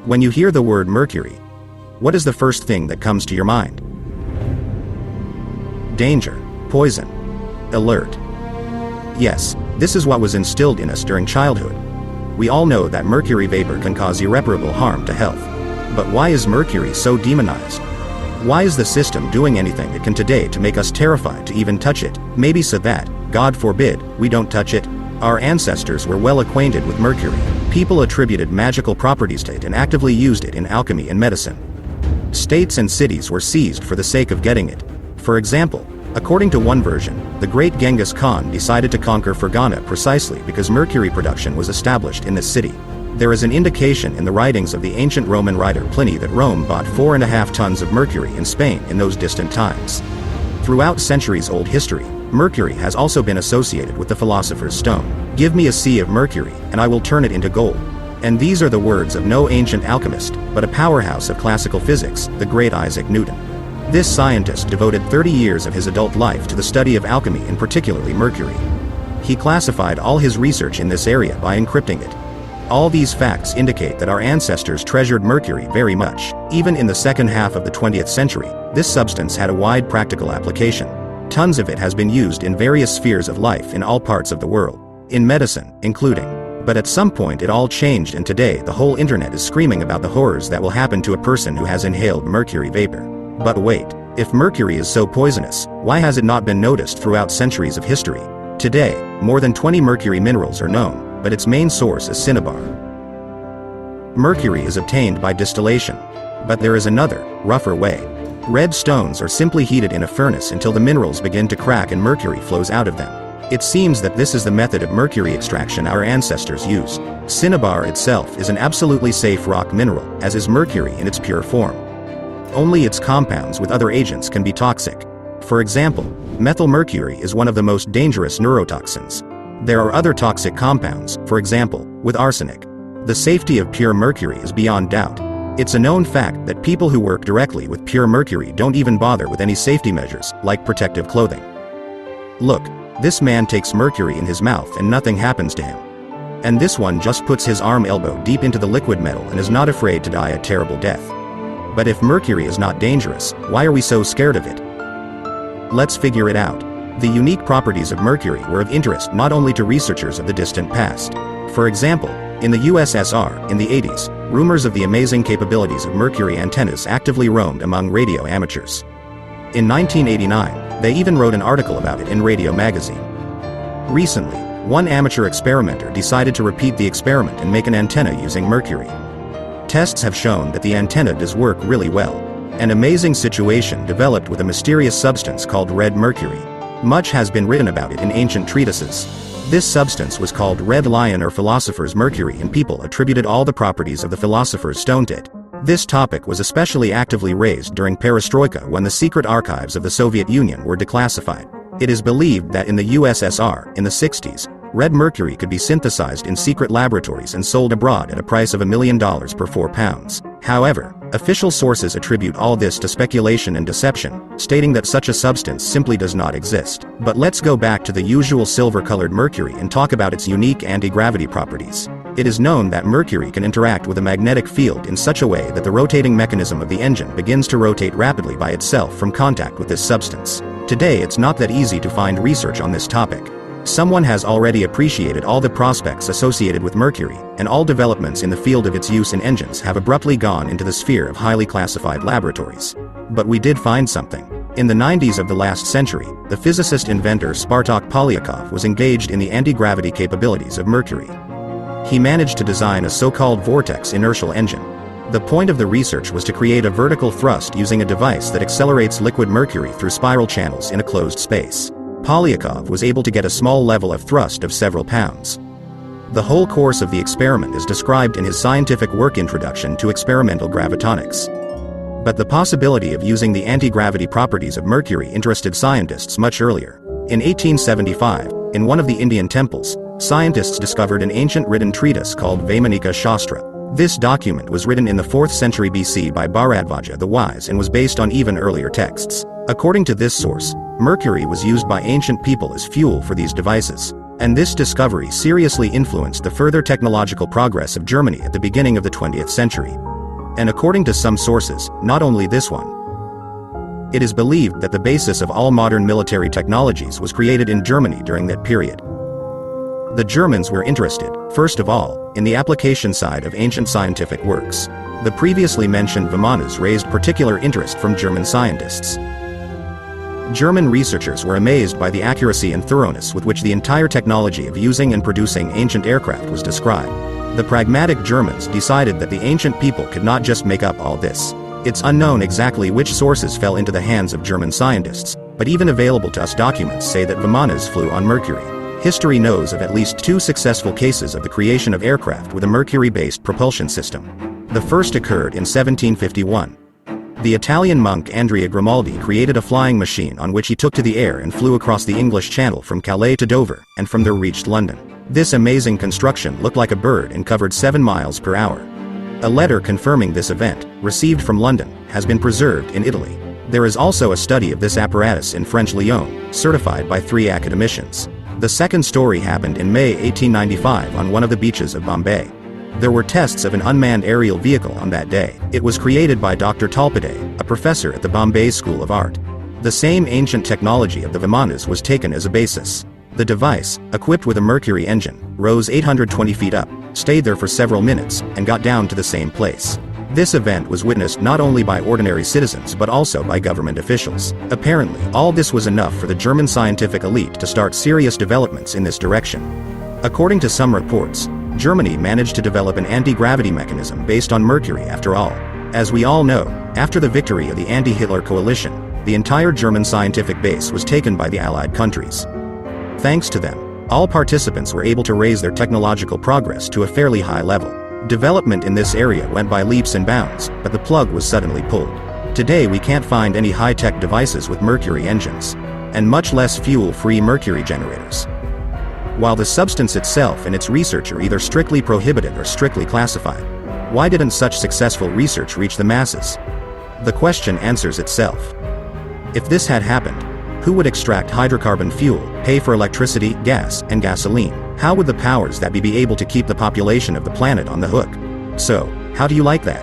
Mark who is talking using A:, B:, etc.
A: When you hear the word mercury, what is the first thing that comes to your mind? Danger, poison, alert. Yes, this is what was instilled in us during childhood. We all know that mercury vapor can cause irreparable harm to health. But why is mercury so demonized? Why is the system doing anything it can today to make us terrified to even touch it? Maybe so that, God forbid, we don't touch it? Our ancestors were well acquainted with mercury. People attributed magical properties to it and actively used it in alchemy and medicine. States and cities were seized for the sake of getting it. For example, according to one version, the great Genghis Khan decided to conquer Fergana precisely because mercury production was established in this city. There is an indication in the writings of the ancient Roman writer Pliny that Rome bought 4.5 tons of mercury in Spain in those distant times. Throughout centuries-old history, mercury has also been associated with the philosopher's stone. Give me a sea of mercury, and I will turn it into gold. And these are the words of no ancient alchemist, but a powerhouse of classical physics, the great Isaac Newton. This scientist devoted 30 years of his adult life to the study of alchemy and particularly mercury. He classified all his research in this area by encrypting it. All these facts indicate that our ancestors treasured mercury very much. Even in the second half of the 20th century, this substance had a wide practical application. Tons of it has been used in various spheres of life in all parts of the world. In medicine, including. But at some point it all changed, and today the whole internet is screaming about the horrors that will happen to a person who has inhaled mercury vapor. But wait, if mercury is so poisonous, why has it not been noticed throughout centuries of history? Today, more than 20 mercury minerals are known, but its main source is cinnabar. Mercury is obtained by distillation. But there is another, rougher way. Red stones are simply heated in a furnace until the minerals begin to crack and mercury flows out of them. It seems that this is the method of mercury extraction our ancestors used. Cinnabar itself is an absolutely safe rock mineral, as is mercury in its pure form. Only its compounds with other agents can be toxic. For example, methylmercury is one of the most dangerous neurotoxins. There are other toxic compounds, for example, with arsenic. The safety of pure mercury is beyond doubt. It's a known fact that people who work directly with pure mercury don't even bother with any safety measures, like protective clothing. Look, this man takes mercury in his mouth and nothing happens to him. And this one just puts his arm elbow deep into the liquid metal and is not afraid to die a terrible death. But if mercury is not dangerous, why are we so scared of it? Let's figure it out. The unique properties of mercury were of interest not only to researchers of the distant past. For example, in the USSR, in the 80s, rumors of the amazing capabilities of mercury antennas actively roamed among radio amateurs. In 1989, they even wrote an article about it in Radio Magazine. Recently, one amateur experimenter decided to repeat the experiment and make an antenna using mercury. Tests have shown that the antenna does work really well. An amazing situation developed with a mysterious substance called red mercury. Much has been written about it in ancient treatises. This substance was called red lion or philosopher's mercury, and people attributed all the properties of the philosopher's stone to it. This topic was especially actively raised during perestroika when the secret archives of the Soviet Union were declassified. It is believed that in the USSR, in the 60s, red mercury could be synthesized in secret laboratories and sold abroad at a price of $1 million per 4 pounds. However, official sources attribute all this to speculation and deception, stating that such a substance simply does not exist. But let's go back to the usual silver-colored mercury and talk about its unique anti-gravity properties. It is known that mercury can interact with a magnetic field in such a way that the rotating mechanism of the engine begins to rotate rapidly by itself from contact with this substance. Today it's not that easy to find research on this topic. Someone has already appreciated all the prospects associated with mercury, and all developments in the field of its use in engines have abruptly gone into the sphere of highly classified laboratories. But we did find something. In the 90s of the last century, the physicist-inventor Spartak Polyakov was engaged in the anti-gravity capabilities of mercury. He managed to design a so-called vortex inertial engine. The point of the research was to create a vertical thrust using a device that accelerates liquid mercury through spiral channels in a closed space. Polyakov was able to get a small level of thrust of several pounds. The whole course of the experiment is described in his scientific work Introduction to Experimental Gravitonics. But the possibility of using the anti-gravity properties of mercury interested scientists much earlier. In 1875, in one of the Indian temples, scientists discovered an ancient written treatise called Vaimanika Shastra. This document was written in the 4th century BC by Bharadvaja the Wise and was based on even earlier texts. According to this source, mercury was used by ancient people as fuel for these devices. And this discovery seriously influenced the further technological progress of Germany at the beginning of the 20th century. And according to some sources, not only this one. It is believed that the basis of all modern military technologies was created in Germany during that period. The Germans were interested, first of all, in the application side of ancient scientific works. The previously mentioned Vimanas raised particular interest from German scientists. German researchers were amazed by the accuracy and thoroughness with which the entire technology of using and producing ancient aircraft was described. The pragmatic Germans decided that the ancient people could not just make up all this. It's unknown exactly which sources fell into the hands of German scientists, but even available to us documents say that Vimanas flew on Mercury. History knows of at least 2 successful cases of the creation of aircraft with a Mercury-based propulsion system. The first occurred in 1751. The Italian monk Andrea Grimaldi created a flying machine on which he took to the air and flew across the English Channel from Calais to Dover, and from there reached London. This amazing construction looked like a bird and covered 7 miles per hour. A letter confirming this event, received from London, has been preserved in Italy. There is also a study of this apparatus in French Lyon, certified by 3 academicians. The second story happened in May 1895 on one of the beaches of Bombay. There were tests of an unmanned aerial vehicle on that day. It was created by Dr. Talpade, a professor at the Bombay School of Art. The same ancient technology of the Vimanas was taken as a basis. The device, equipped with a Mercury engine, rose 820 feet up, stayed there for several minutes, and got down to the same place. This event was witnessed not only by ordinary citizens but also by government officials. Apparently, all this was enough for the German scientific elite to start serious developments in this direction. According to some reports, Germany managed to develop an anti-gravity mechanism based on Mercury after all. As we all know, after the victory of the anti-Hitler coalition, the entire German scientific base was taken by the Allied countries. Thanks to them, all participants were able to raise their technological progress to a fairly high level. Development in this area went by leaps and bounds, but the plug was suddenly pulled. Today we can't find any high-tech devices with Mercury engines, and much less fuel-free Mercury generators. While the substance itself and its research are either strictly prohibited or strictly classified, why didn't such successful research reach the masses? The question answers itself. If this had happened, who would extract hydrocarbon fuel, pay for electricity, gas, and gasoline? How would the powers that be able to keep the population of the planet on the hook? So, how do you like that?